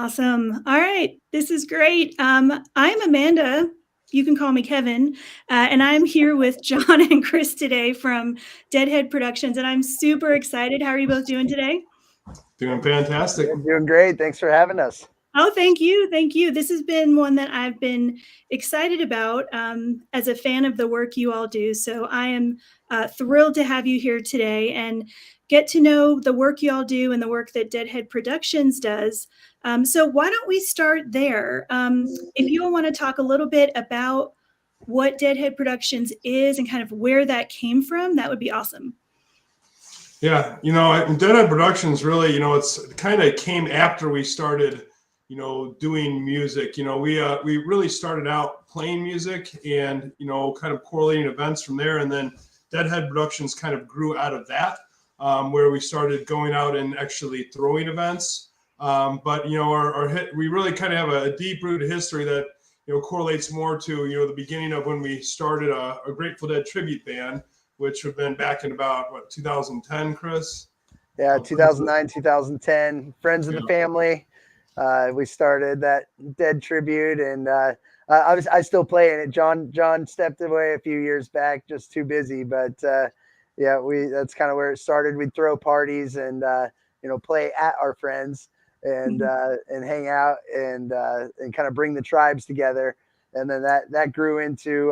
Awesome. All right. This is great. I'm Amanda. You can call me Kevin. And I'm here with John and Chris today from Deadhead Productions. And I'm super excited. How are you both doing today? Doing fantastic. Doing great. Thanks for having us. Oh, thank you. Thank you. This has been one that I've been excited about as a fan of the work you all do. So I am thrilled to have you here today and get to know the work you all do and the work that Deadhead Productions does. So why don't we start there? If you all want to talk a little bit about what Deadhead Productions is and kind of where that came from, that would be awesome. Yeah, Deadhead Productions really, it's kind of came after we started, doing music. We really started out playing music and, kind of correlating events from there. And then Deadhead Productions kind of grew out of that, where we started going out and actually throwing events. But, we really kind of have a deep-rooted history that, correlates more to, the beginning of when we started a Grateful Dead tribute band, which have been back in about, 2010, Chris? Yeah, 2009, 2010. Friends of the family. We started that Dead tribute, and I still play in it. John stepped away a few years back, just too busy. But that's kind of where it started. We'd throw parties and play at our friends and hang out and kind of bring the tribes together. And then that grew into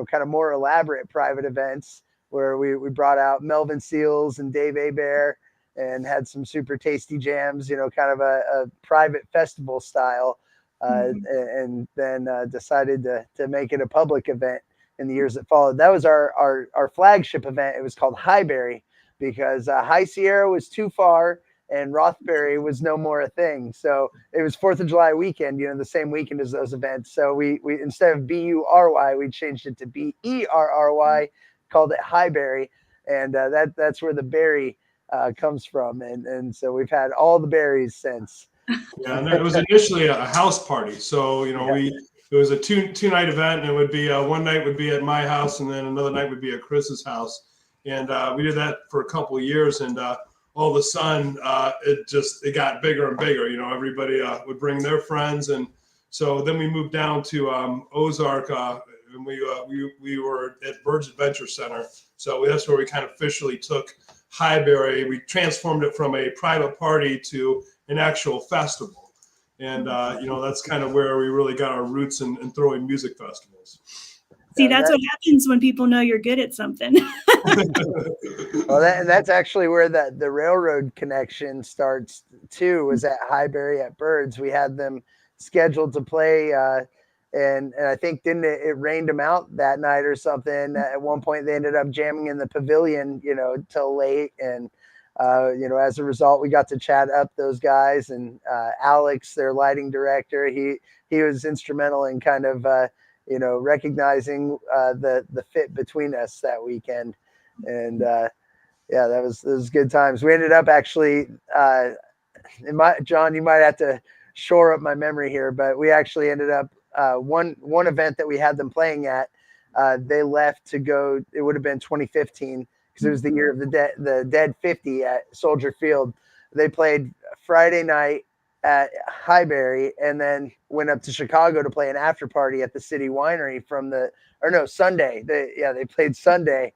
kind of more elaborate private events where we brought out Melvin Seals and Dave Abear and had some super tasty jams, kind of a private festival style, and then decided to make it a public event in the years that followed. That was our flagship event. It was called Hillberry because High Sierra was too far and Rothbury was no more a thing. So it was 4th of July weekend, the same weekend as those events. So we instead of BURY, we changed it to BERRY, called it Hillberry. And that's where the berry comes from. And so we've had all the berries since. Yeah, and it was initially a house party. So, it was a two-night event, and it would be one night would be at my house, and then another night would be at Chris's house. And we did that for a couple of years, and all of a sudden, it got bigger and bigger. Everybody would bring their friends, and so then we moved down to Ozark, and we were at Bird's Adventure Center. So that's where we kind of officially took Hillberry. We transformed it from a private party to an actual festival, and that's kind of where we really got our roots in throwing music festivals. See, that's what happens when people know you're good at something. Well, that's actually where the railroad connection starts too, was at Hillberry at Birds. We had them scheduled to play, and I think it rained them out that night or something. At one point they ended up jamming in the pavilion, till late. And, as a result, we got to chat up those guys, and Alex, their lighting director, he was instrumental in kind of, recognizing the fit between us that weekend. And that was good times. We ended up actually, John, you might have to shore up my memory here, but we actually ended up one event that we had them playing at. They left to go. It would have been 2015 because it was the year of the Dead 50 at Soldier Field. They played Friday night at Hillberry and then went up to Chicago to play an after party at the City Winery Sunday. They played Sunday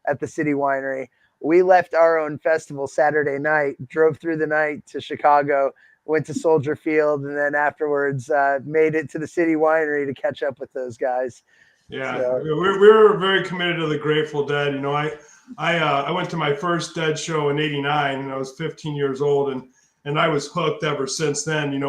at the City Winery. We left our own festival Saturday night, drove through the night to Chicago, went to Soldier Field, and then afterwards made it to the City Winery to catch up with those guys. Yeah, so we're very committed to the Grateful Dead. I went to my first Dead show in '89, and I was 15 years old, and I was hooked ever since then. And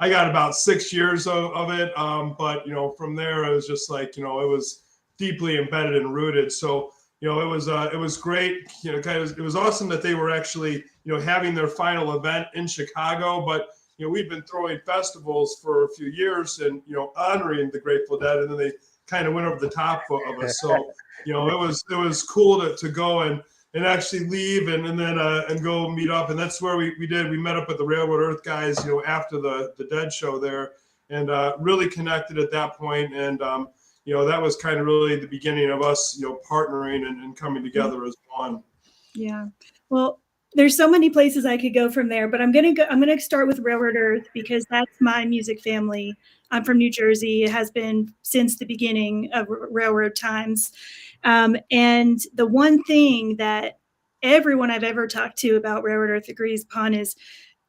I got about 6 years of it, but from there it was just like it was deeply embedded and rooted. So it was great. It was awesome that they were actually having their final event in Chicago, but we'd been throwing festivals for a few years and honoring the Grateful Dead, and then they kind of went over the top of us. So it was cool to go and actually leave and then and go meet up. And that's where we met up with the Railroad Earth guys after the Dead show there, and really connected at that point. And that was kind of really the beginning of us partnering and coming together as one. Yeah. Well, there's so many places I could go from there, but I'm gonna start with Railroad Earth because that's my music family. I'm from New Jersey. It has been since the beginning of railroad times. And the one thing that everyone I've ever talked to about Railroad Earth agrees upon is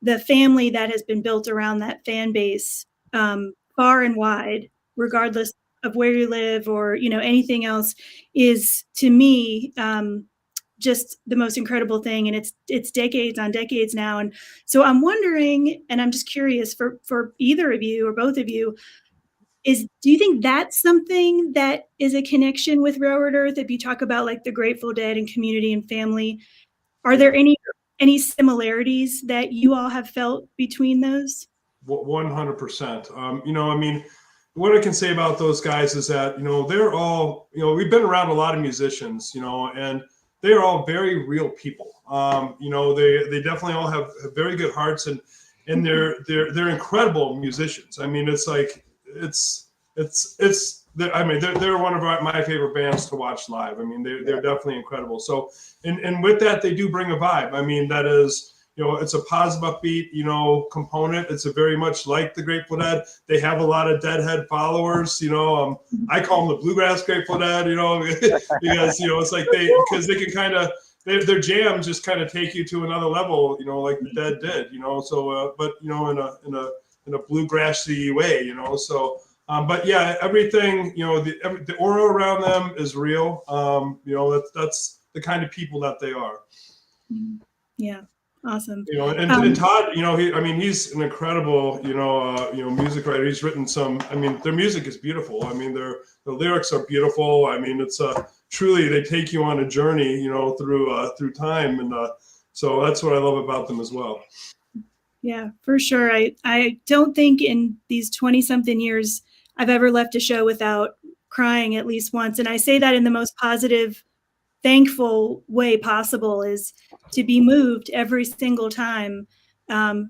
the family that has been built around that fan base, far and wide, regardless of where you live or, you know, anything else, is to me, just the most incredible thing. And it's decades on decades now. And so I'm wondering, and I'm just curious for either of you or both of you, do you think that's something that is a connection with Railroad Earth? If you talk about like the Grateful Dead and community and family, are there any similarities that you all have felt between those? 100%. You know, I mean, what I can say about those guys is that, you know, they're all, you know, we've been around a lot of musicians, you know, and they're all very real people. You know, they definitely all have very good hearts, and they're incredible musicians. I mean, it's like I mean, they're one of my favorite bands to watch live. I mean, they're definitely incredible. So, and with that, they do bring a vibe. I mean, that is, you know, it's a positive, upbeat, you know, component. It's a very much like the Grateful Dead. They have a lot of Deadhead followers. You know, I call them the bluegrass Grateful Dead. You know, because, you know, it's like because they can kind of their jams just kind of take you to another level. You know, like the Dead did. You know, so but you know, in a bluegrassy way. You know, so. But yeah, everything, you know, the aura around them is real. You know, that's the kind of people that they are. Yeah, awesome. You know, and Todd, you know, he's an incredible, you know, music writer. He's written some. I mean, their music is beautiful. I mean, the lyrics are beautiful. I mean, it's truly they take you on a journey, you know, through time, and so that's what I love about them as well. Yeah, for sure. I don't think in these 20-something years I've ever left a show without crying at least once. And I say that in the most positive, thankful way possible, is to be moved every single time,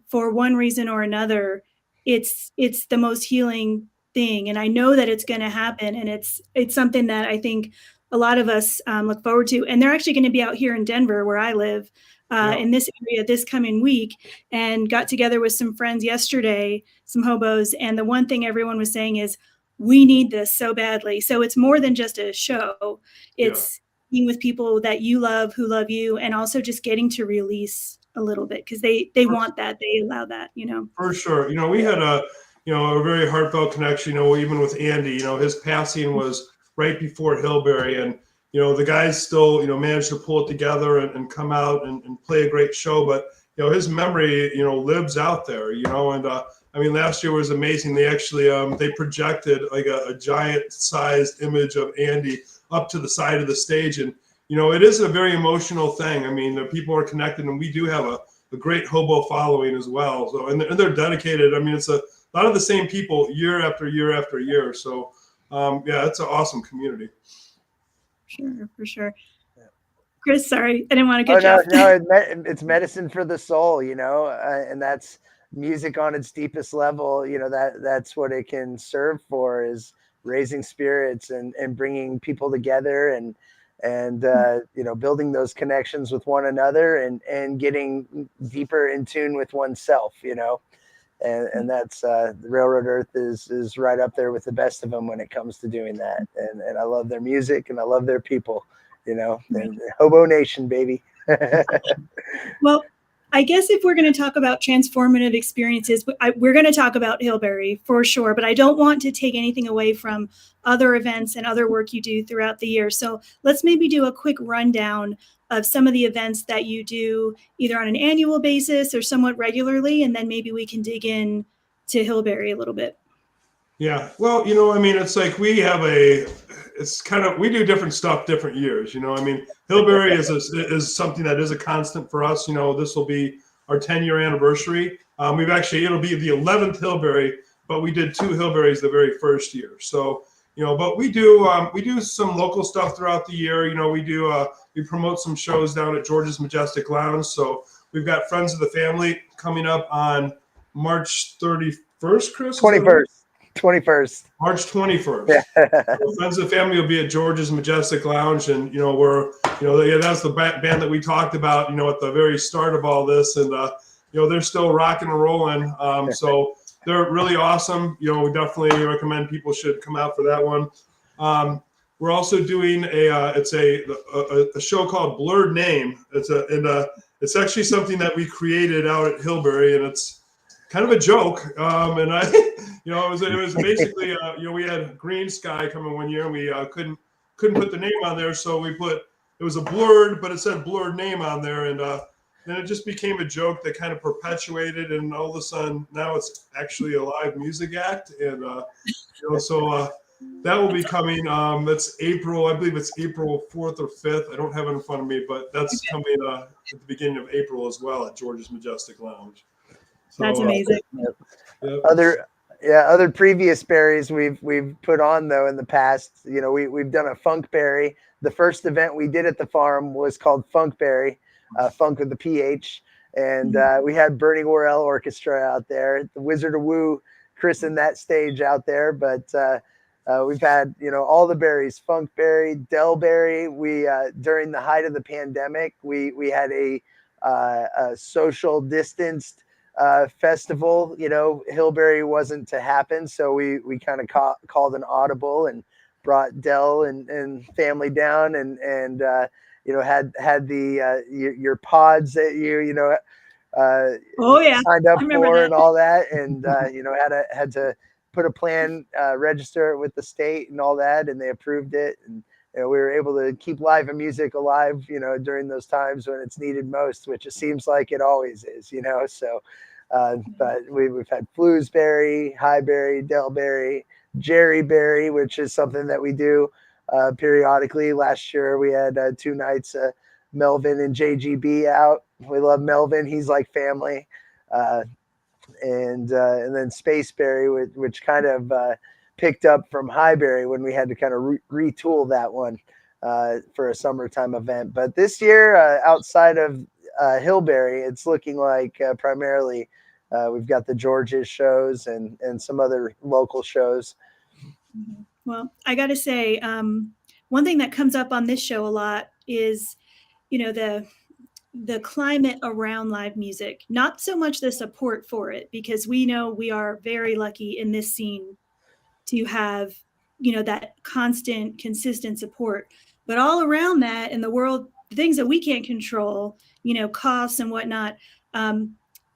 for one reason or another. It's the most healing thing. And I know that it's going to happen. And it's something that I think a lot of us look forward to. And they're actually going to be out here in Denver, where I live, in this area this coming week, and got together with some friends yesterday, some hobos. And the one thing everyone was saying is, we need this so badly. So it's more than just a show. It's being with people that you love, who love you, and also just getting to release a little bit, because they want that, they allow that, you know. For sure. You know, we had a very heartfelt connection, you know, even with Andy. You know, his passing was right before Hillberry, and you know, the guys still, you know, managed to pull it together and come out and play a great show. But, you know, his memory, you know, lives out there, you know, and I mean, last year was amazing. They actually, they projected like a giant sized image of Andy up to the side of the stage. And, you know, it is a very emotional thing. I mean, the people are connected, and we do have a great hobo following as well. So, and they're dedicated. I mean, it's a lot of the same people year after year after year. So, yeah, it's an awesome community. Sure, for sure. Chris, sorry, I didn't want to get you off. No, it's medicine for the soul, you know, and that's music on its deepest level. You know, that's what it can serve for, is raising spirits and bringing people together and you know, building those connections with one another and getting deeper in tune with oneself, you know. And that's the Railroad Earth is right up there with the best of them when it comes to doing that. And I love their music and I love their people, you know. And Hobo Nation, baby. Well, I guess if we're going to talk about transformative experiences, we're going to talk about Hillberry for sure, but I don't want to take anything away from other events and other work you do throughout the year. So let's maybe do a quick rundown of some of the events that you do either on an annual basis or somewhat regularly, and then maybe we can dig in to Hillberry a little bit. Yeah, well, you know, I mean, it's like we do different stuff different years, you know. I mean, Hillberry is something that is a constant for us. You know, this will be our 10-year anniversary. It'll be the 11th Hillberry, but we did 2 Hillberries the very first year. So, you know, but we do some local stuff throughout the year. You know, we promote some shows down at George's Majestic Lounge. So we've got Friends of the Family coming up on March 31st, Chris? 21st. March 21st. Yeah. So Friends of the Family will be at George's Majestic Lounge, and you know, we're yeah, that's the band that we talked about, at the very start of all this, and they're still rocking and rolling. So they're really awesome. We definitely recommend people should come out for that one. We're also doing a show called Blurred Name. It's actually something that we created out at Hillberry, and it's kind of a joke. And it was basically, we had green sky coming one year, and we couldn't put the name on there, so it was a blurred, but it said Blurred Name on there, and then it just became a joke that kind of perpetuated, and all of a sudden now it's actually a live music act, and so that will be coming. That's April, I believe it's April 4th or 5th. I don't have it in front of me, but that's coming at the beginning of April as well at George's Majestic Lounge. So, That's amazing. Yep. Other previous berries we've put on though in the past. We've done a funk berry. The first event we did at the farm was called Funk Berry, funk with the PH, and we had Bernie Worrell Orchestra out there. The Wizard of Woo christened that stage out there, but we've had all the berries: Funk Berry, Del Berry. We during the height of the pandemic, we had a social distanced festival. Hillberry wasn't to happen, so we kind of called an audible and brought Dell and family down, and had the your pods that signed up for that. and all that, and had to put a plan, register it with the state and all that, and they approved it, and we were able to keep live music alive during those times when it's needed most, which it seems like it always is. So but we've had Bluesberry, Highberry, Delberry, Jerryberry, which is something that we do periodically. Last year we had 2 nights Melvin and JGB out. We love Melvin, he's like family. And then Spaceberry, which kind of picked up from Highberry when we had to kind of retool that one for a summertime event. But this year, outside of Hillberry, it's looking like primarily we've got the George's shows and some other local shows. Well, I got to say, one thing that comes up on this show a lot is, the climate around live music, not so much the support for it, because we know we are very lucky in this scene to have, that constant, consistent support, but all around that in the world, the things that we can't control, costs and whatnot.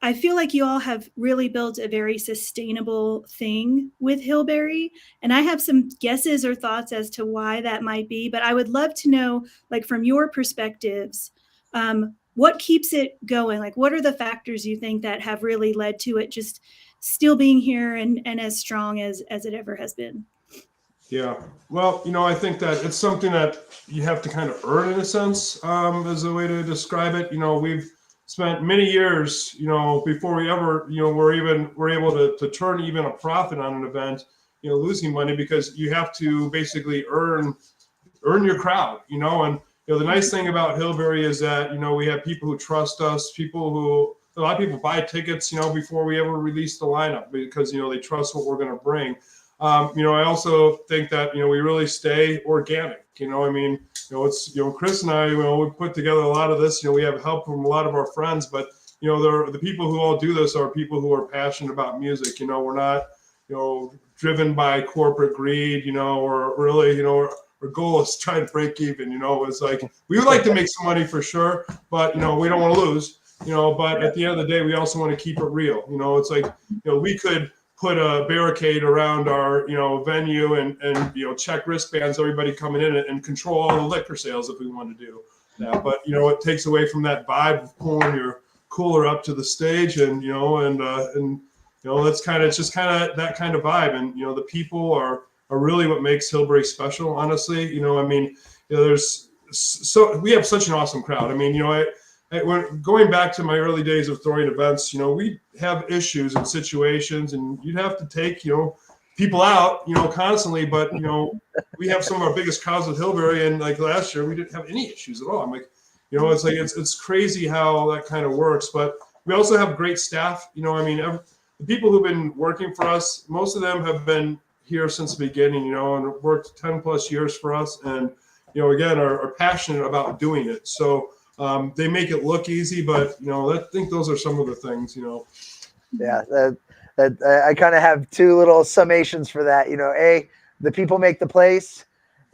I feel like you all have really built a very sustainable thing with Hillberry, and I have some guesses or thoughts as to why that might be, but I would love to know, like, from your perspectives, what keeps it going? Like, what are the factors you think that have really led to it just still being here and as strong as it ever has been? Yeah, well, I think that it's something that you have to kind of earn, in a sense, as a way to describe it. We've spent many years, before we ever, we're able to turn even a profit on an event, losing money, because you have to basically earn your crowd, and the nice thing about Hillberry is that we have people who trust us, a lot of people buy tickets, before we ever release the lineup, because they trust what we're going to bring. I also think that we really stay organic. It's Chris and I, we put together a lot of this. We have help from a lot of our friends, but the people who all do this are people who are passionate about music. We're not driven by corporate greed. Or really our goal is try to break even. It's like we would like to make some money for sure, but we don't want to lose. But at the end of the day, we also want to keep it real. It's like we could put a barricade around our venue and check wristbands, everybody coming in, and control all the liquor sales if we want to do that. But it takes away from that vibe of pulling your cooler up to the stage, and that's it's just kind of that kind of vibe, and the people are really what makes Hillberry special, honestly. There's we have such an awesome crowd. When going back to my early days of throwing events, we have issues and situations, and you'd have to take, people out, constantly. But, we have some of our biggest crowds with Hillberry, and like last year, we didn't have any issues at all. I'm like, it's crazy how that kind of works. But we also have great staff. The people who've been working for us, most of them have been here since the beginning, and worked 10 plus years for us. And, again, are passionate about doing it. So they make it look easy, but I think those are some of the things. Yeah, I kind of have two little summations for that. A, the people make the place,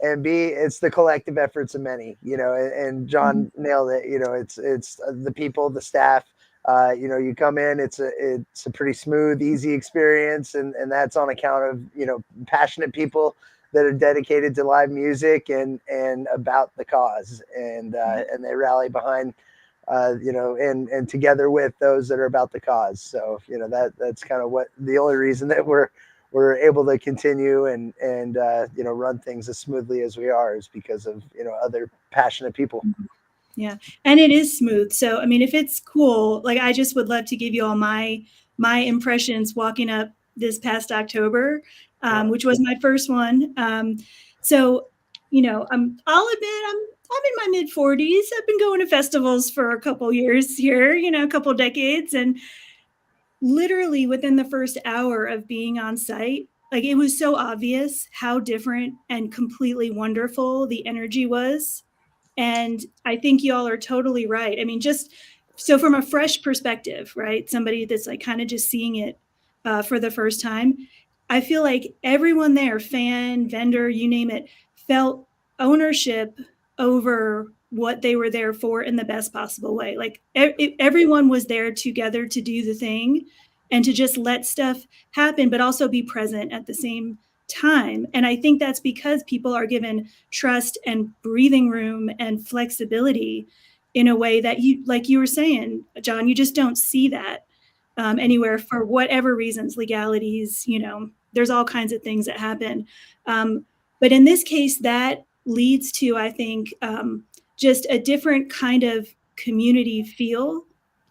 and B, it's the collective efforts of many. And John nailed it. It's the people, the staff. You come in, it's a pretty smooth, easy experience, and that's on account of passionate people that are dedicated to live music and about the cause, and they rally behind. And together with those that are about the cause. So, that's kind of what the only reason that we're able to continue and run things as smoothly as we are is because of, other passionate people. Yeah. And it is smooth. So, I mean, if it's cool, like I just would love to give you all my impressions walking up this past October, which was my first one. So, I'll admit I'm in my mid 40s. I've been going to festivals for a couple years here, a couple decades. And literally within the first hour of being on site, like it was so obvious how different and completely wonderful the energy was. And I think y'all are totally right. I mean, just so from a fresh perspective, right? Somebody that's like kind of just seeing it for the first time, I feel like everyone there, fan, vendor, you name it, felt ownership over what they were there for in the best possible way. Like everyone was there together to do the thing and to just let stuff happen, but also be present at the same time. And I think that's because people are given trust and breathing room and flexibility in a way that like you were saying, John, you just don't see that anywhere for whatever reasons, legalities, there's all kinds of things that happen. But in this case, that leads to, I think, just a different kind of community feel.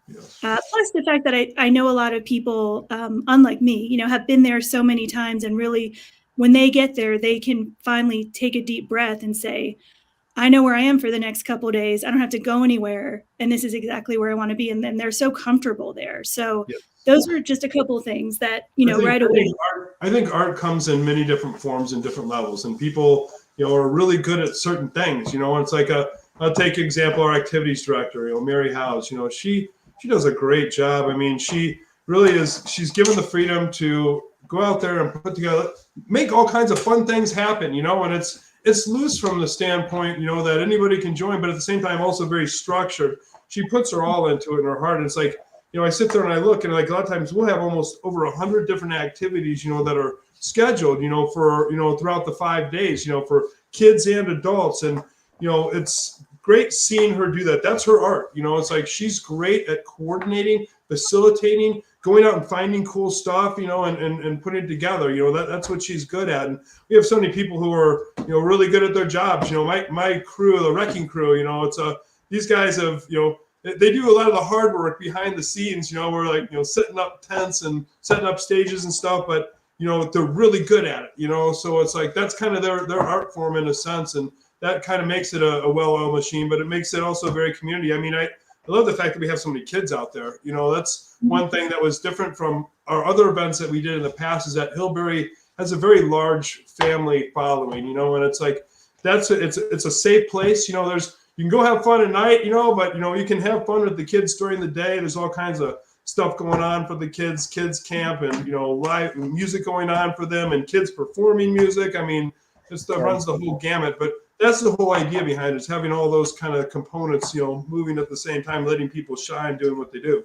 Yes. Plus the fact that I know a lot of people, unlike me, have been there so many times, and really when they get there, they can finally take a deep breath and say, I know where I am for the next couple of days. I don't have to go anywhere. And this is exactly where I want to be. And then they're so comfortable there. So those were just a couple of things that, right away. I think art comes in many different forms and different levels, and people, are really good at certain things, and it's like I'll take example, our activities director, Mary Howes, she does a great job. I mean, she really is, she's given the freedom to go out there and put together, make all kinds of fun things happen, and it's loose from the standpoint, that anybody can join, but at the same time, also very structured. She puts her all into it in her heart. And it's like, I sit there and I look, and like a lot of times we'll have almost over 100 different activities, that are scheduled, for, throughout the 5 days, for kids and adults. And, it's great seeing her do that. That's her art. It's like, she's great at coordinating, facilitating, going out and finding cool stuff, and putting it together. That's what she's good at. And we have so many people who are, really good at their jobs. My crew, the wrecking crew, these guys have, they do a lot of the hard work behind the scenes. We're like, setting up tents and setting up stages and stuff, but they're really good at it. So it's like that's kind of their art form in a sense, and that kind of makes it a well-oiled machine. But it makes it also very community. I mean, I love the fact that we have so many kids out there. That's one thing that was different from our other events that we did in the past, is that Hillberry has a very large family following. And it's like it's a safe place. You can go have fun at night, but you can have fun with the kids during the day. There's all kinds of stuff going on for the kids camp, and live music going on for them, and kids performing music. I mean, it runs the whole gamut. But that's the whole idea behind it, is having all those kind of components, moving at the same time, letting people shine, doing what they do.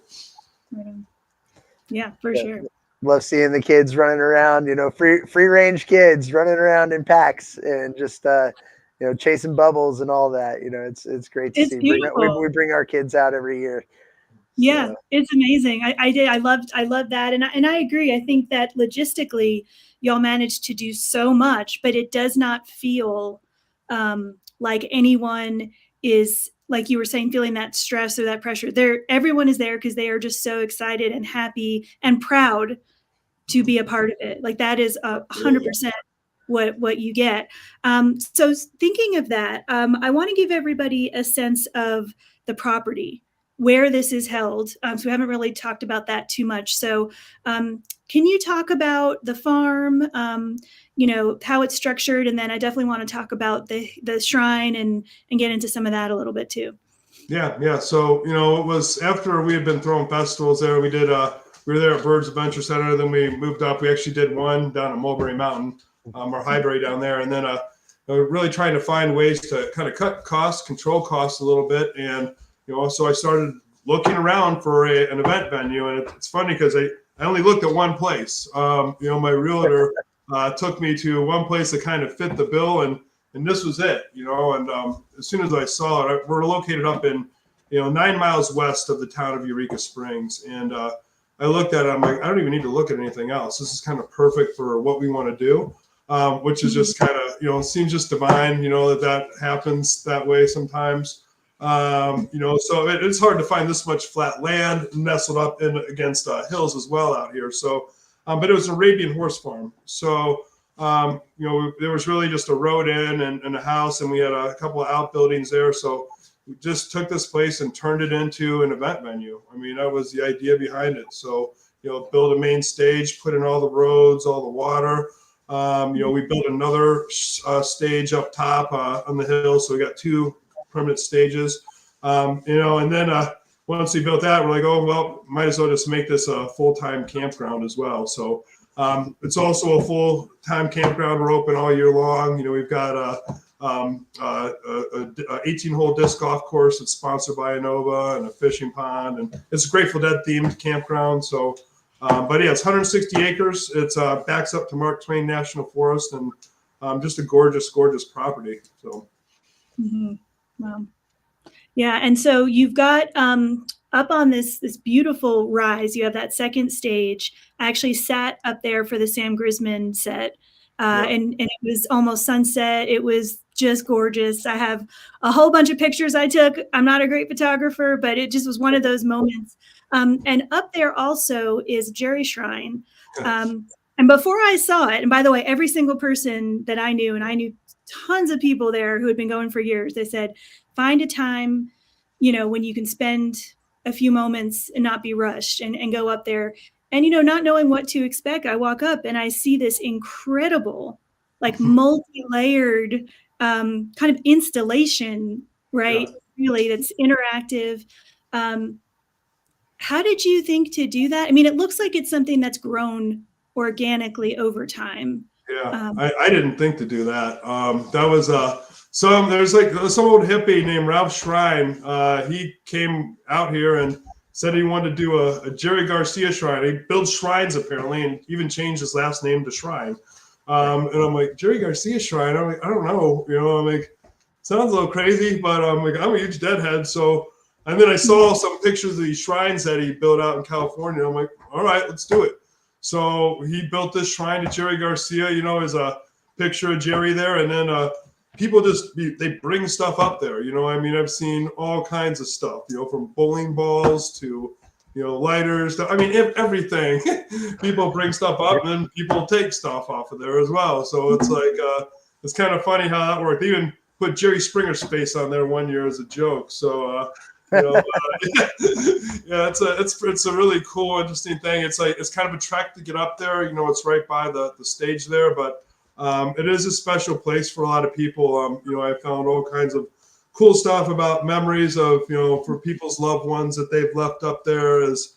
Yeah, for sure. Love seeing the kids running around, free range kids running around in packs and just chasing bubbles and all that. It's great to see. We bring our kids out every year. Yeah, it's amazing. I loved that. And I agree. I think that logistically y'all managed to do so much, but it does not feel like anyone is, like you were saying, feeling that stress or that pressure. Everyone is there because they are just so excited and happy and proud to be a part of it. Like that is 100% what you get. So thinking of that, I want to give everybody a sense of the property. where this is held. So we haven't really talked about that too much. So can you talk about the farm, how it's structured? And then I definitely want to talk about the shrine and get into some of that a little bit too. Yeah. So, it was after we had been throwing festivals there. We were there at Birds Adventure Center. Then we moved up. We actually did one down at Mulberry Mountain, or Highbury down there. And then we're really trying to find ways to kind of cut costs, control costs a little bit. And, so I started looking around for an event venue. And it's funny because I only looked at one place. My realtor took me to one place that kind of fit the bill, and this was it, and as soon as I saw it, we're located up in, 9 miles west of the town of Eureka Springs. And I looked at it, I'm like, I don't even need to look at anything else. This is kind of perfect for what we want to do, which is just kind of, seems just divine, that happens that way sometimes. So it's hard to find this much flat land nestled up against hills as well out here. So, but it was an Arabian horse farm. So, there was really just a road in and a house, and we had a couple of outbuildings there. So we just took this place and turned it into an event venue. I mean, that was the idea behind it. So, build a main stage, put in all the roads, all the water. We built another stage up top on the hill. So we got 2 permanent stages, and then once we built that, we're like, oh, well, might as well just make this a full-time campground as well. So it's also a full-time campground. We're open all year long. We've got a 18-hole disc golf course that's sponsored by Innova, and a fishing pond, and it's a Grateful Dead themed campground. So, but yeah, it's 160 acres. It's backs up to Mark Twain National Forest, and just a gorgeous, gorgeous property. So. Mm-hmm. Wow. Yeah. And so you've got up on this beautiful rise, you have that second stage. I actually sat up there for the Sam Grisman set, and it was almost sunset. It was just gorgeous. I have a whole bunch of pictures I took. I'm not a great photographer, but it just was one of those moments. And up there also is Jerry Shrine. And before I saw it, and by the way, every single person that I knew, and I knew tons of people there who had been going for years, they said, find a time, when you can spend a few moments and not be rushed and go up there. And, not knowing what to expect, I walk up and I see this incredible, like multi-layered kind of installation, right? Yeah. Really, that's interactive. How did you think to do that? I mean, it looks like it's something that's grown organically over time. Yeah, I didn't think to do that. That was there's like some old hippie named Ralph Shrine. He came out here and said he wanted to do a Jerry Garcia shrine. He builds shrines apparently, and even changed his last name to Shrine. And I'm like, Jerry Garcia shrine? I'm like, I don't know. I'm like, sounds a little crazy, but I'm a huge Deadhead. So, and then I saw some pictures of these shrines that he built out in California. I'm like, all right, let's do it. So he built this shrine to Jerry Garcia, as a picture of Jerry there. And then people they bring stuff up there. I've seen all kinds of stuff, from bowling balls to, lighters. Everything. People bring stuff up, and then people take stuff off of there as well. So it's like, it's kind of funny how that worked. They even put Jerry Springer's face on there one year as a joke. So, yeah, it's a really cool, interesting thing. It's kind of a trek to get up there. It's right by the stage there, but it is a special place for a lot of people. I found all kinds of cool stuff about memories of, for people's loved ones that they've left up there as,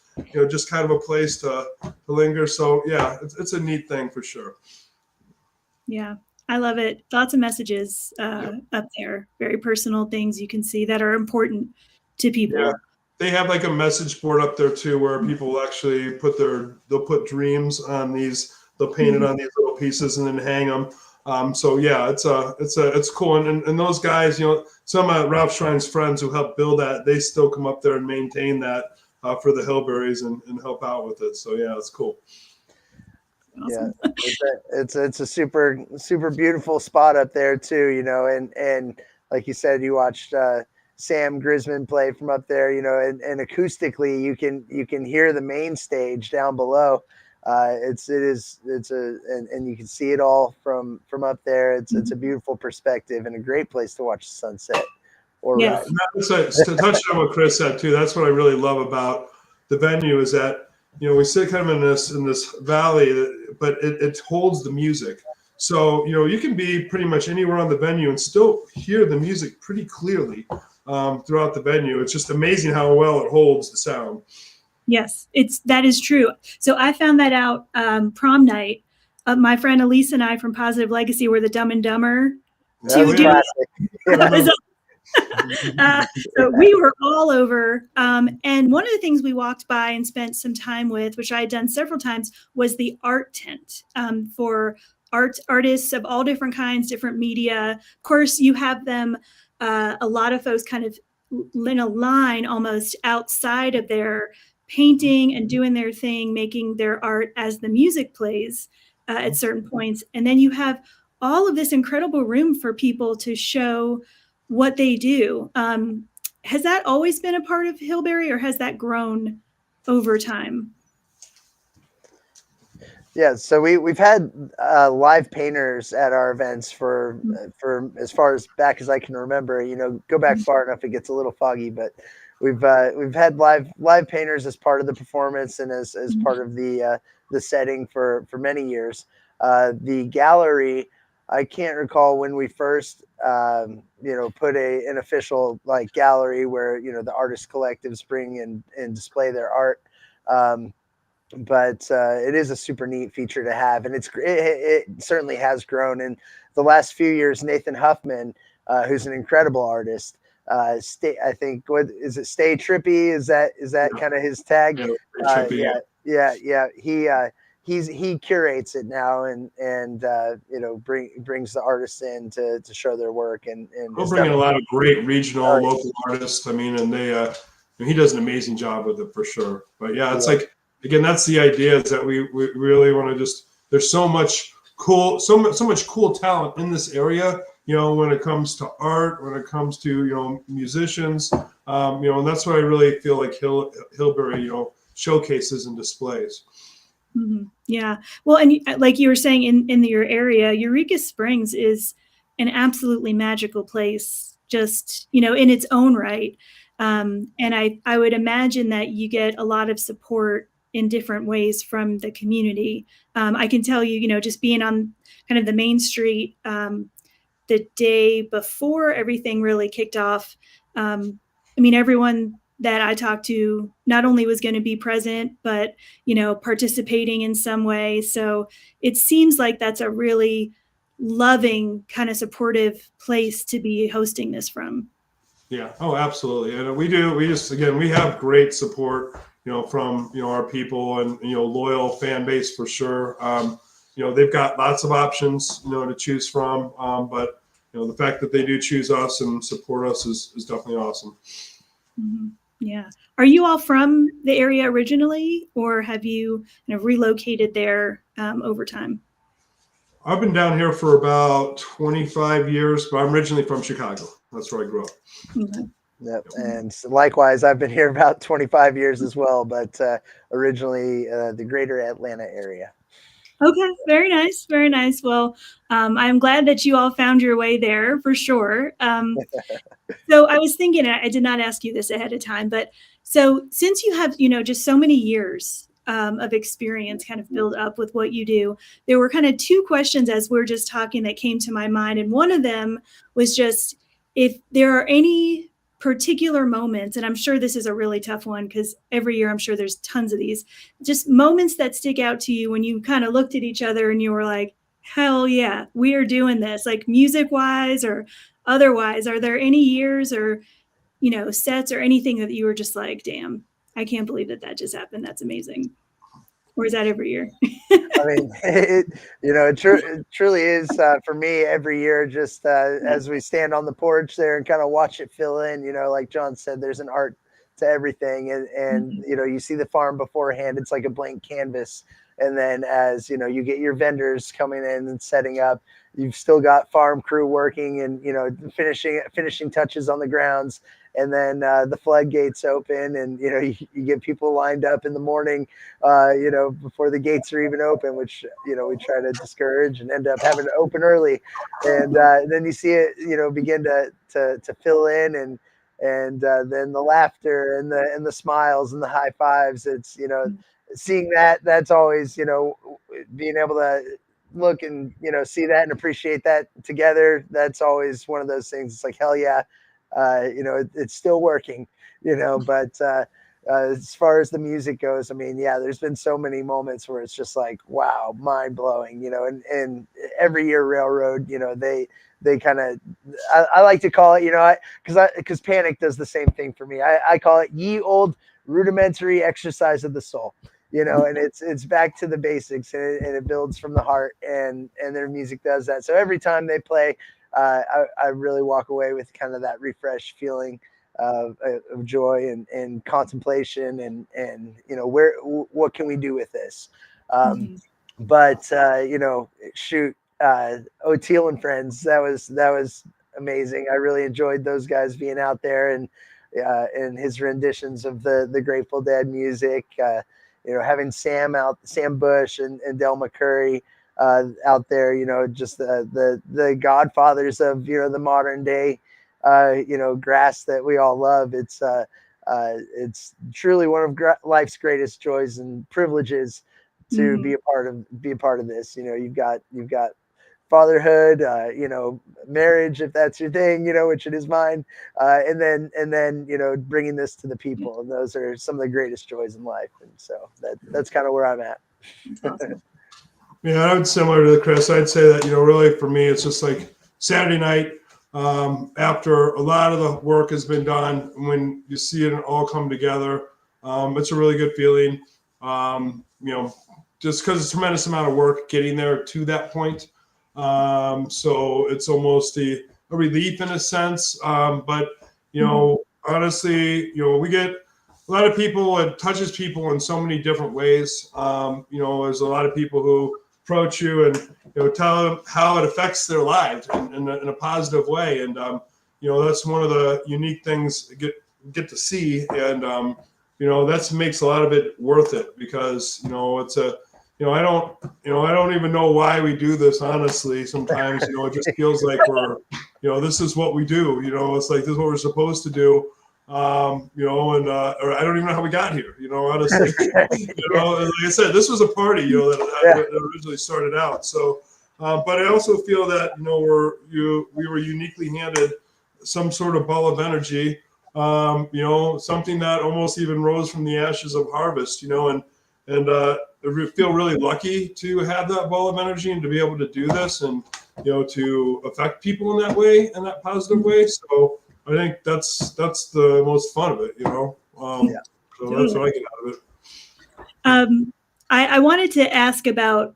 just kind of a place to linger. So yeah, it's a neat thing for sure. Yeah. I love it. Lots of messages up there, very personal things you can see that are important to people. Yeah. They have like a message board up there too, where people actually they'll put dreams on these, they'll paint it on these little pieces and then hang them. So yeah, it's cool. And those guys, some of Ralph Schrine's friends who helped build that, they still come up there and maintain that for the Hillberries and help out with it. So yeah, it's cool. Awesome. Yeah, it's a super beautiful spot up there too, and like you said, you watched Sam Grisman play from up there, and acoustically you can hear the main stage down below. And you can see it all from up there. It's a beautiful perspective and a great place to watch the sunset. or Yes. ride. And that's to touch on what Chris said too. That's what I really love about the venue is that, you know, we sit kind of in this valley, but it holds the music. So, you know, you can be pretty much anywhere on the venue and still hear the music pretty clearly throughout the venue. It's just amazing how well it holds the sound. Yes, that is true. So I found that out prom night. My friend Elise and I from Positive Legacy were the Dumb and Dumber That's dudes. classic. So we were all over. And one of the things we walked by and spent some time with, which I had done several times, was the art tent for artists of all different kinds, different media. Of course, you have them, a lot of folks kind of in a line almost outside of their painting and doing their thing, making their art as the music plays at certain points. And then you have all of this incredible room for people to show what they do. Has that always been a part of Hillberry, or has that grown over time? Yeah, so we've had live painters at our events for as far as back as I can remember. You know, go back far enough, it gets a little foggy, but we've had live painters as part of the performance and as part of the setting for many years. The gallery, I can't recall when we first you know, put an official like gallery where, you know, the artist collectives bring and display their art. But it is a super neat feature to have, and it certainly has grown in the last few years. Nathan Huffman, who's an incredible artist, I think, what is it? Stay Trippy, is that kind of his tag? Yeah. He curates it now and you know, brings the artists in to show their work, and we're bringing a lot of great regional local artists. I mean, and he does an amazing job with it for sure. But yeah, it's like, again, that's the idea, is that we really want to just, there's so much cool talent in this area, you know, when it comes to art, when it comes to, you know, musicians, you know, and that's what I really feel like Hillberry, you know, showcases and displays. Mm-hmm. Yeah. Well, and like you were saying, in your area, Eureka Springs is an absolutely magical place, just, you know, in its own right. And I would imagine that you get a lot of support in different ways from the community. I can tell you, you know, just being on kind of the main street the day before everything really kicked off. I mean, everyone that I talked to not only was going to be present, but, you know, participating in some way. So it seems like that's a really loving, kind of supportive place to be hosting this from. Yeah. Oh, absolutely. And we have great support, you know, from, you know, our people and, you know, loyal fan base for sure. You know, they've got lots of options, you know, to choose from. But, you know, the fact that they do choose us and support us is definitely awesome. Mm-hmm. Yeah. Are you all from the area originally, or have you kind of relocated there over time? I've been down here for about 25 years, but I'm originally from Chicago. That's where I grew up. Okay. Yep. And likewise, I've been here about 25 years as well, but originally the greater Atlanta area. Okay, very nice, very nice. Well, I'm glad that you all found your way there for sure. So I was thinking, I did not ask you this ahead of time, but so since you have, you know, just so many years of experience kind of build up with what you do, there were kind of two questions as we're just talking that came to my mind. And one of them was just if there are any particular moments, and I'm sure this is a really tough one because every year I'm sure there's tons of these, just moments that stick out to you when you kind of looked at each other and you were like, hell yeah, we are doing this, like music wise or otherwise. Are there any years or, you know, sets or anything that you were just like, damn, I can't believe that just happened. That's amazing. Or is that every year? I mean, it truly is for me every year, just as we stand on the porch there and kind of watch it fill in, you know, like John said, there's an art to everything. And you know, you see the farm beforehand, it's like a blank canvas. And then as, you know, you get your vendors coming in and setting up, you've still got farm crew working and, you know, finishing touches on the grounds. and then the floodgates open, and you get people lined up in the morning, before the gates are even open, which we try to discourage, and end up having to open early, and then you see it begin to fill in, and then the laughter and the smiles and the high fives. It's seeing that's always being able to look and see that and appreciate that together. That's always one of those things. It's like, hell yeah, it's still working, but as far as the music goes, I mean, yeah, there's been so many moments where it's just like, wow, mind blowing, and every year Railroad, they kind of, I like to call it, because Panic does the same thing for me. I call it ye old rudimentary exercise of the soul, and it's back to the basics, and it builds from the heart, and their music does that. So every time they play, I really walk away with kind of that refreshed feeling of joy and contemplation, and what can we do with this? But shoot, O'Teal and Friends, that was amazing. I really enjoyed those guys being out there, and his renditions of the Grateful Dead music. Having Sam Bush and Del McCurry out there, just the godfathers of the modern day grass that we all love. It's truly one of life's greatest joys and privileges to be a part of this. You've got fatherhood, marriage, if that's your thing, which it is mine, and then bringing this to the people, and those are some of the greatest joys in life. And so that's kind of where I'm at. Awesome. Yeah, I'm similar to Chris. I'd say that really for me, it's just like Saturday night, after a lot of the work has been done, when you see it all come together, it's a really good feeling. Just because it's a tremendous amount of work getting there to that point. So it's almost a relief in a sense. But honestly, we get a lot of people. It touches people in so many different ways. There's a lot of people who approach you and tell them how it affects their lives in a positive way, and that's one of the unique things get to see, and that makes a lot of it worth it, because it's a I don't even know why we do this, honestly. Sometimes it just feels like we're this is what we do, it's like this is what we're supposed to do. Or I don't even know how we got here, honestly. Like I said, this was a party, that originally started out. So, but I also feel that, we were uniquely handed some sort of ball of energy, something that almost even rose from the ashes of harvest, and I feel really lucky to have that ball of energy and to be able to do this, and, to affect people in that way, in that positive way. So, I think that's the most fun of it, So that's what I get out of it. I wanted to ask about,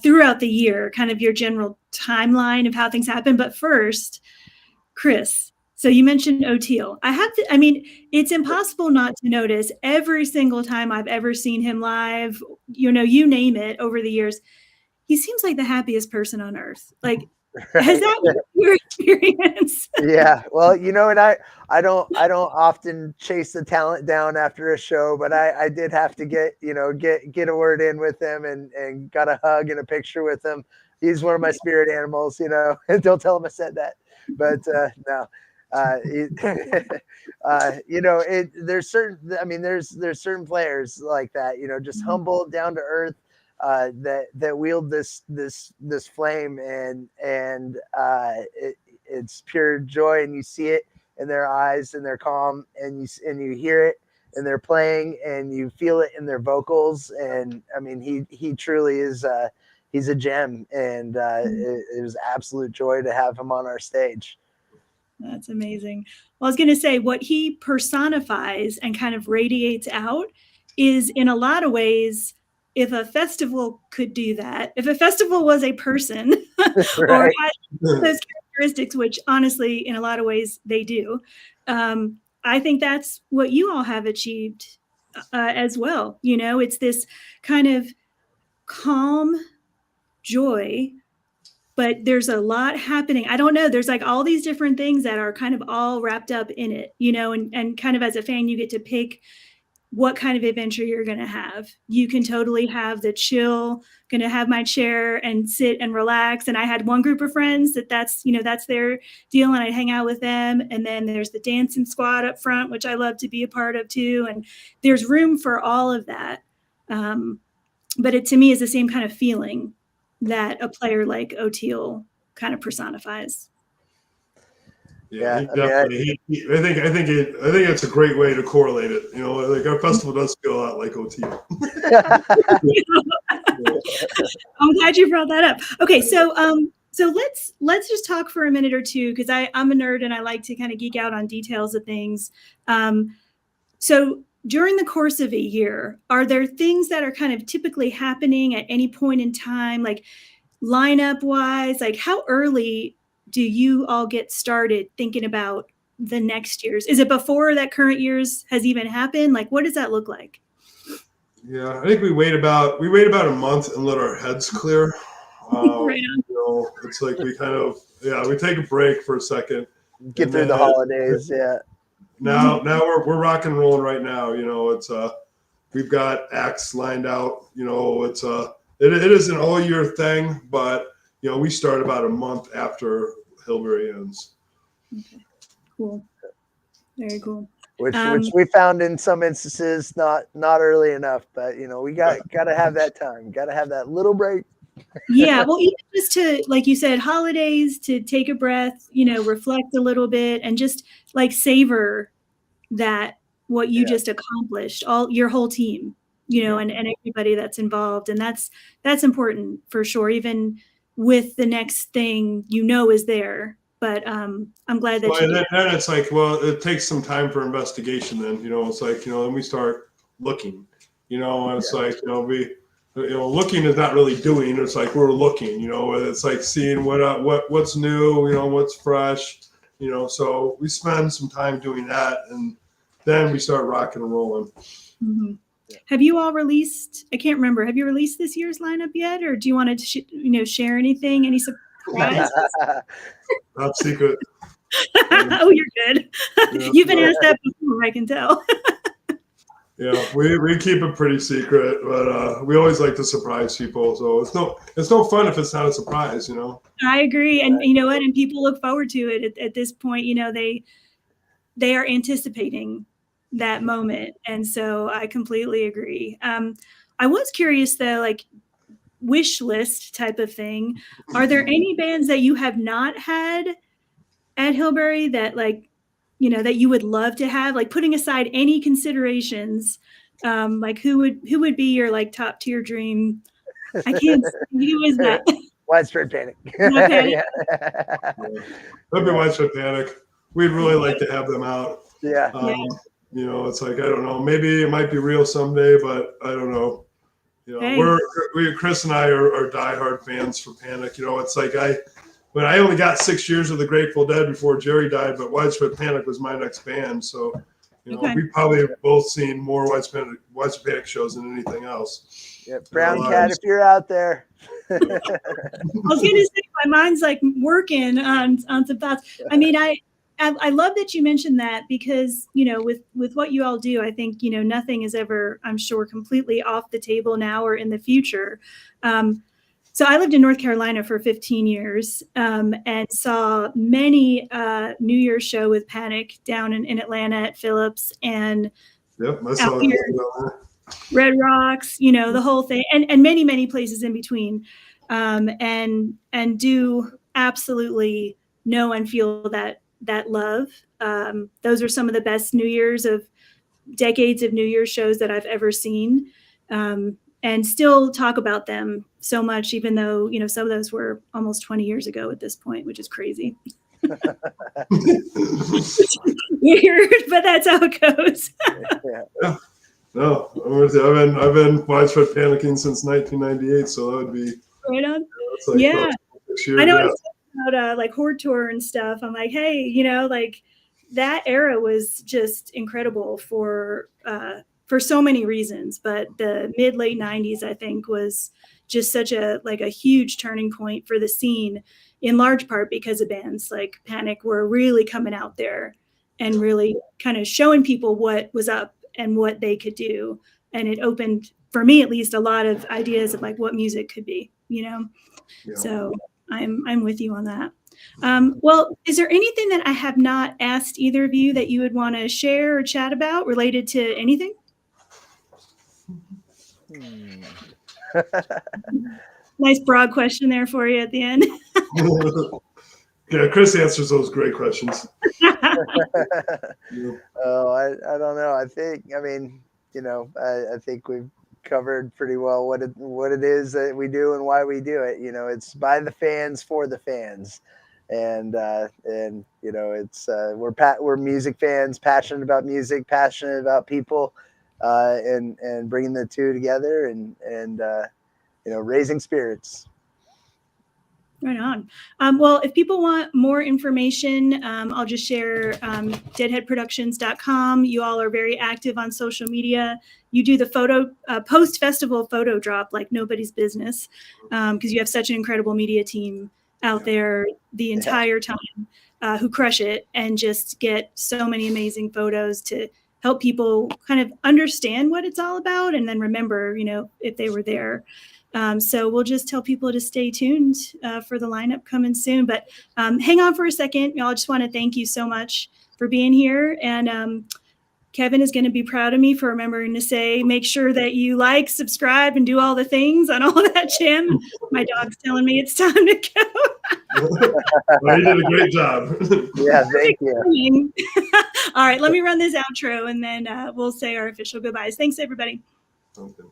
throughout the year, kind of your general timeline of how things happen. But first, Chris, so you mentioned O'Teal. It's impossible not to notice every single time I've ever seen him live, you name it, over the years, he seems like the happiest person on earth. Like, has that been your experience? Yeah, well, and I don't often chase the talent down after a show, but I did have to get a word in with him, and got a hug and a picture with him. He's one of my spirit animals, and don't tell him I said that, but no. There's certain players like that, just humble, down to earth, that wield this flame, and it's pure joy, and you see it in their eyes, and they're calm, and you hear it in their playing, and you feel it in their vocals. And he truly is he's a gem, and it was absolute joy to have him on our stage. That's amazing. Well, I was going to say, what he personifies and kind of radiates out is, in a lot of ways, if a festival could do that, if a festival was a person or had those characteristics, which honestly, in a lot of ways, they do, I think that's what you all have achieved as well. It's this kind of calm joy but there's a lot happening. I don't know. There's like all these different things that are kind of all wrapped up in it, you know, and kind of as a fan, you get to pick what kind of adventure you're going to have. You can totally have the chill, going to have my chair and sit and relax. And I had one group of friends that's their deal, and I'd hang out with them. And then there's the dancing squad up front, which I love to be a part of too. And there's room for all of that. But it to me is the same kind of feeling that a player like O'Teal kind of personifies. Yeah, he definitely. I think it's a great way to correlate it. You know, like our festival does feel a lot like O'Teal. I'm glad you brought that up. Okay, so let's just talk for a minute or two, because I'm a nerd and I like to kind of geek out on details of things. So during the course of a year, are there things that are kind of typically happening at any point in time, like lineup wise? Like how early do you all get started thinking about the next year's? Is it before that current year's has even happened? Like, what does that look like? Yeah, I think we wait about a month and let our heads clear. Right on. You know, it's like we kind of we take a break for a second. Get through the holidays. Yeah. Now we're rock and rolling right now. You know, it's we've got acts lined out. You know, it's it is an all year thing, but you know, we start about a month after Hillberry ends. Okay, cool. Very cool. Which we found in some instances not early enough, but you know, we got to have that time, got to have that little break. Yeah, well, even just to, like you said, holidays, to take a breath, you know, reflect a little bit and just like savor that what you just accomplished, all your whole team, you know, and everybody that's involved. And that's important for sure, even with the next thing, you know, is there. But I'm glad that then it's like, well, it takes some time for investigation. Then, you know, it's like, you know, then we start looking, you know, and it's like, looking is not really doing. It's like we're looking, you know, it's like seeing what's new, you know, what's fresh, you know. So we spend some time doing that, and then we start rocking and rolling. Mm-hmm. Have you all released? I can't remember. Have you released this year's lineup yet, or do you want to share anything? Any surprises? Top secret. Oh, you're good. You've been asked that before, I can tell. Yeah, we keep it pretty secret, but we always like to surprise people. So it's no fun if it's not a surprise, you know. I agree, and you know what? And people look forward to it at this point. You know, they are anticipating that moment, and so I completely agree. I was curious though, like wish list type of thing. Are there any bands that you have not had at Hillberry that, like, you know, that you would love to have, like putting aside any considerations, like who would be your like top tier dream? I can't see, who is that? Widespread Panic. That'd be Widespread Panic. We'd really like to have them out. Yeah. You know, it's like, I don't know, maybe it might be real someday, but I don't know. You know, Chris and I are diehard fans for Panic. You know, it's like I only got 6 years of the Grateful Dead before Jerry died, but Widespread Panic was my next band. So, you know, we probably have both seen more Widespread Panic shows than anything else. Yeah, Brown Cat, if you're out there. I was going to say, my mind's like working on some thoughts. I mean, I love that you mentioned that, because, you know, with what you all do, I think, you know, nothing is ever, I'm sure, completely off the table now or in the future. So I lived in North Carolina for 15 years and saw many New Year's show with Panic down in Atlanta at Phillips, and I saw out here, Red Rocks, you know, the whole thing, and many, many places in between, and do absolutely know and feel that love. Those are some of the best New Year's of decades of New Year's shows that I've ever seen. And still talk about them so much, even though, you know, some of those were almost 20 years ago at this point, which is crazy. Weird, but that's how it goes. Yeah. No, I've been Widespread Panicking since 1998, so that would be right on. Like, yeah, I know. I was talking about like Horde Tour and stuff. I'm like, hey, you know, like that era was just incredible for for so many reasons, but the mid late 90s, I think, was just such a huge turning point for the scene, in large part because of bands like Panic were really coming out there and really kind of showing people what was up and what they could do. And it opened, for me at least, a lot of ideas of like what music could be, you know? Yeah. So I'm with you on that. Well, is there anything that I have not asked either of you that you would want to share or chat about related to anything? Nice broad question there for you at the end. Yeah, Chris answers those great questions. Oh, I don't know. I mean, you know, I think we've covered pretty well what it is that we do and why we do it. You know, it's by the fans for the fans, and you know, it's we're music fans, passionate about music, passionate about people, and bringing the two together, and you know, raising spirits. Right on. Well, if people want more information, I'll just share deadheadproductions.com. You all are very active on social media. You do the photo post-festival photo drop like nobody's business, because you have such an incredible media team out there the entire time who crush it and just get so many amazing photos to help people kind of understand what it's all about and then remember, you know, if they were there. So we'll just tell people to stay tuned for the lineup coming soon. But hang on for a second. Y'all, I just want to thank you so much for being here. And Kevin is going to be proud of me for remembering to say, make sure that you like, subscribe, and do all the things on all of that, Jim. My dog's telling me it's time to go. Well, you did a great job. Yeah, thank you. All right, let me run this outro, and then we'll say our official goodbyes. Thanks, everybody. Okay.